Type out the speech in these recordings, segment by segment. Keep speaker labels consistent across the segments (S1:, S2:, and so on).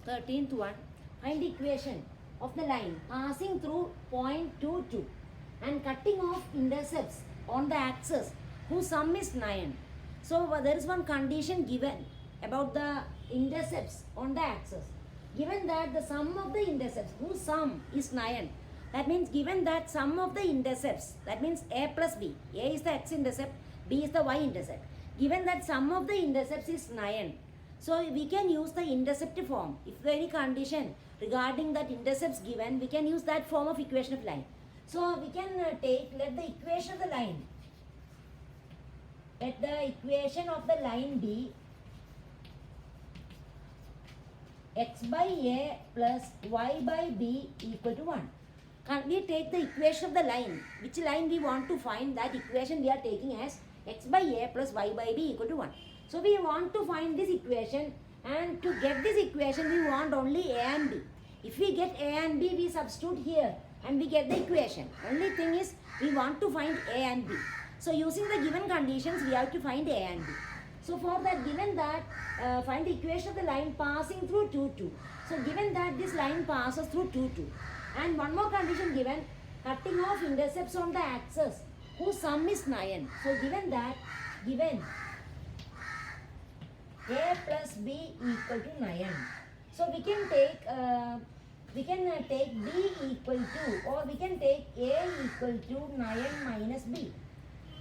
S1: 13th one. Find the equation of the line passing through point 2, 2 and cutting off intercepts on the axis whose sum is 9. So there is one condition given about the intercepts on the axis. Given that the sum of the intercepts whose sum is 9, that means given that sum of the intercepts, that means a plus b, a is the x-intercept, b is the y-intercept. Given that sum of the intercepts is 9, so we can use the intercept form. If there is any condition regarding that intercepts given, we can use that form of equation of line. So we can let the equation of the line, let the equation of the line be x by a plus y by b equal to 1. Can we take the equation of the line? Which line we want to find? That equation we are taking as x by a plus y by b equal to 1. So we want to find this equation, and to get this equation we want only a and b. If we get a and b, we substitute here and we get the equation. Only thing is we want to find a and b. So using the given conditions we have to find a and b. So for that, given that find the equation of the line passing through 2, 2. So given that this line passes through 2, 2. And one more condition given, cutting off intercepts on the axis whose sum is 9. So given that, given a plus b equal to 9. So we can take b equal to, or we can take a equal to 9 minus b.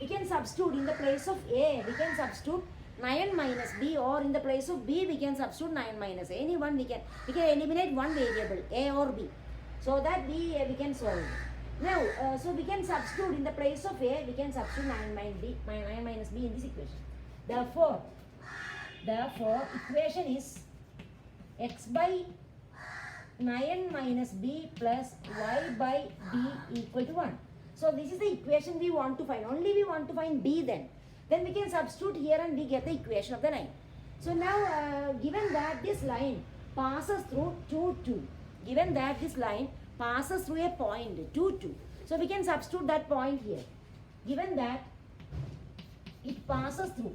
S1: We can substitute in the place of a, we can substitute 9 minus b, or in the place of b we can substitute 9 minus a. Any one we can eliminate one variable, a or b, so that we can solve. Now so we can substitute in the place of a, we can substitute 9 minus b in this equation. Therefore equation is x by 9 minus b plus y by b equal to 1. So this is the equation we want to find. Only we want to find b then. Then we can substitute here and we get the equation of the line. So now given that this line passes through 2, 2. Given that this line passes through a point 2, 2. So we can substitute that point here. Given that it passes through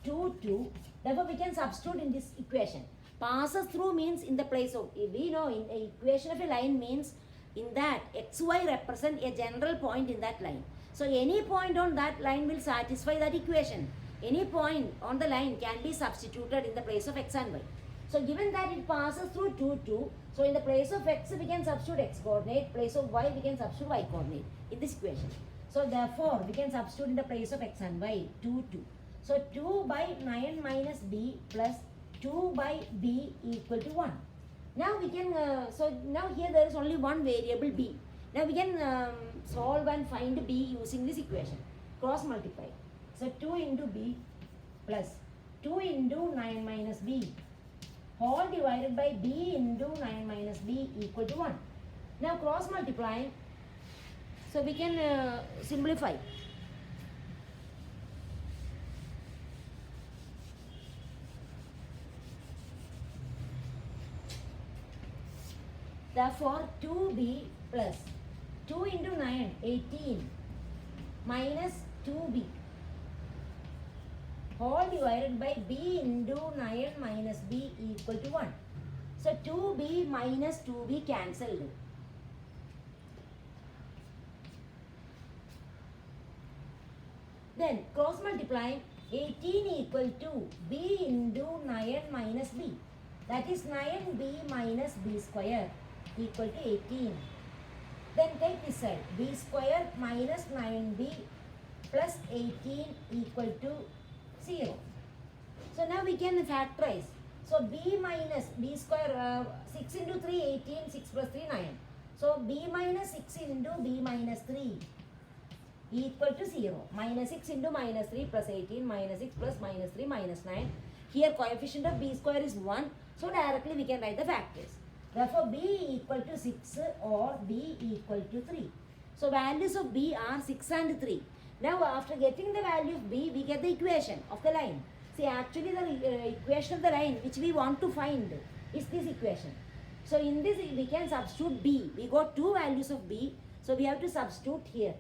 S1: 2, 2. Therefore we can substitute in this equation. Passes through means in the place of, we know in a equation of a line means in that xy represent a general point in that line. So any point on that line will satisfy that equation. Any point on the line can be substituted in the place of x and y. So given that it passes through 2, 2, so in the place of x we can substitute x coordinate, place of y we can substitute y coordinate in this equation. So therefore we can substitute in the place of x and y 2, 2. So 2 by 9 minus b plus 2 by b equal to 1. Now we can, so now here there is only one variable b. Now we can solve and find b using this equation. Cross multiply. So 2 into b plus 2 into 9 minus b whole divided by b into 9 minus b equal to 1. Now cross multiply. So we can simplify. Therefore 2b plus 2 into 9, 18 minus 2b whole divided by b into 9 minus b equal to 1. So 2b minus 2b cancelled. Then cross multiply 18 equal to b into 9 minus b. That is 9b minus b square equal to 18. Then take this side, b square minus 9b plus 18 equal to 0. So now we can factorize. So b minus b square, 6 into 3, 18, 6 plus 3, 9. So b minus 6 into b minus 3 equal to 0. Minus 6 into minus 3 plus 18, minus 6 plus minus 3 minus 9. Here coefficient of b square is 1. So directly we can write the factors. Therefore b equal to 6 or b equal to 3. So values of b are 6 and 3. Now after getting the value of b, we get the equation of the line. See, actually the equation of the line which we want to find is this equation. So in this we can substitute b. We got two values of b. So we have to substitute here.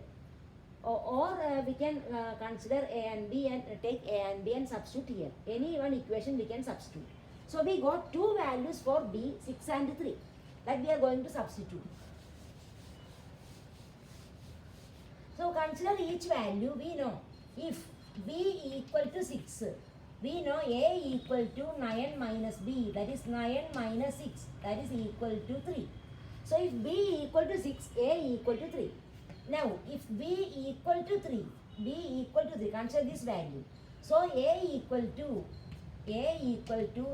S1: or we can consider A and B and take A and B and substitute here. Any one equation we can substitute. So we got two values for B, 6 and 3 that we are going to substitute. So consider each value. We know if B equal to 6, we know A equal to 9 minus B, that is 9 minus 6, that is equal to 3. So if B equal to 6, A equal to 3. Now if B equal to 3, B equal to 3, consider this value. So A equal to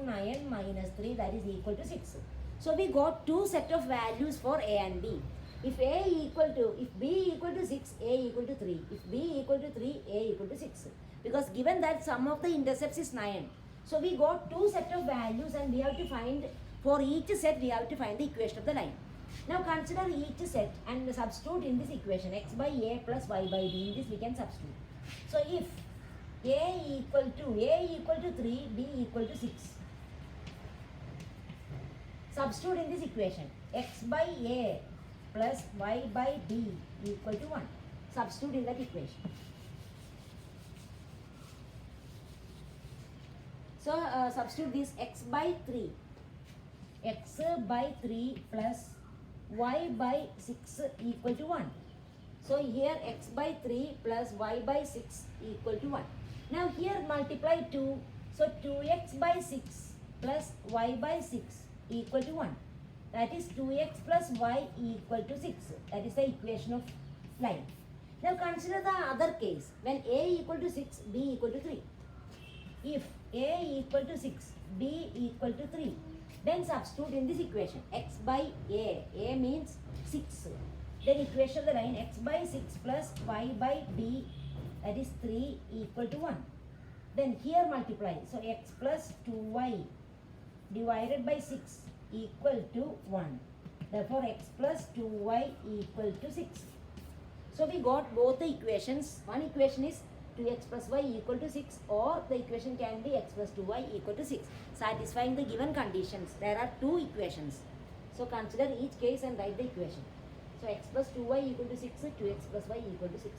S1: 9 minus 3, that is equal to 6. So we got two set of values for A and B. If B equal to 6, A equal to 3. If B equal to 3, A equal to 6. Because given that sum of the intercepts is 9. So we got two set of values and we have to find, for each set we have to find the equation of the line. Now consider each set and substitute in this equation x by A plus y by B. In this we can substitute. So if A equal to 3, B equal to 6. Substitute in this equation x by A plus y by B equal to 1. Substitute in that equation. So substitute this x by 3 plus y by 6 equal to 1. So here x by 3 plus y by 6 equal to 1. Now here multiply 2. So 2x by 6 plus y by 6 equal to 1. That is 2x plus y equal to 6. That is the equation of line. Now consider the other case. When A equal to 6, B equal to 3. If A equal to 6, B equal to 3, then substitute in this equation x by A means 6. Then equation of the line x by 6 plus y by B, that is 3 equal to 1. Then here multiply. So x plus 2y divided by 6 equal to 1. Therefore x plus 2y equal to 6. So we got both the equations. One equation is 2x plus y equal to 6, or the equation can be x plus 2y equal to 6, satisfying the given conditions. There are two equations. So consider each case and write the equation. So x plus 2y equal to 6, 2x plus y equal to 6.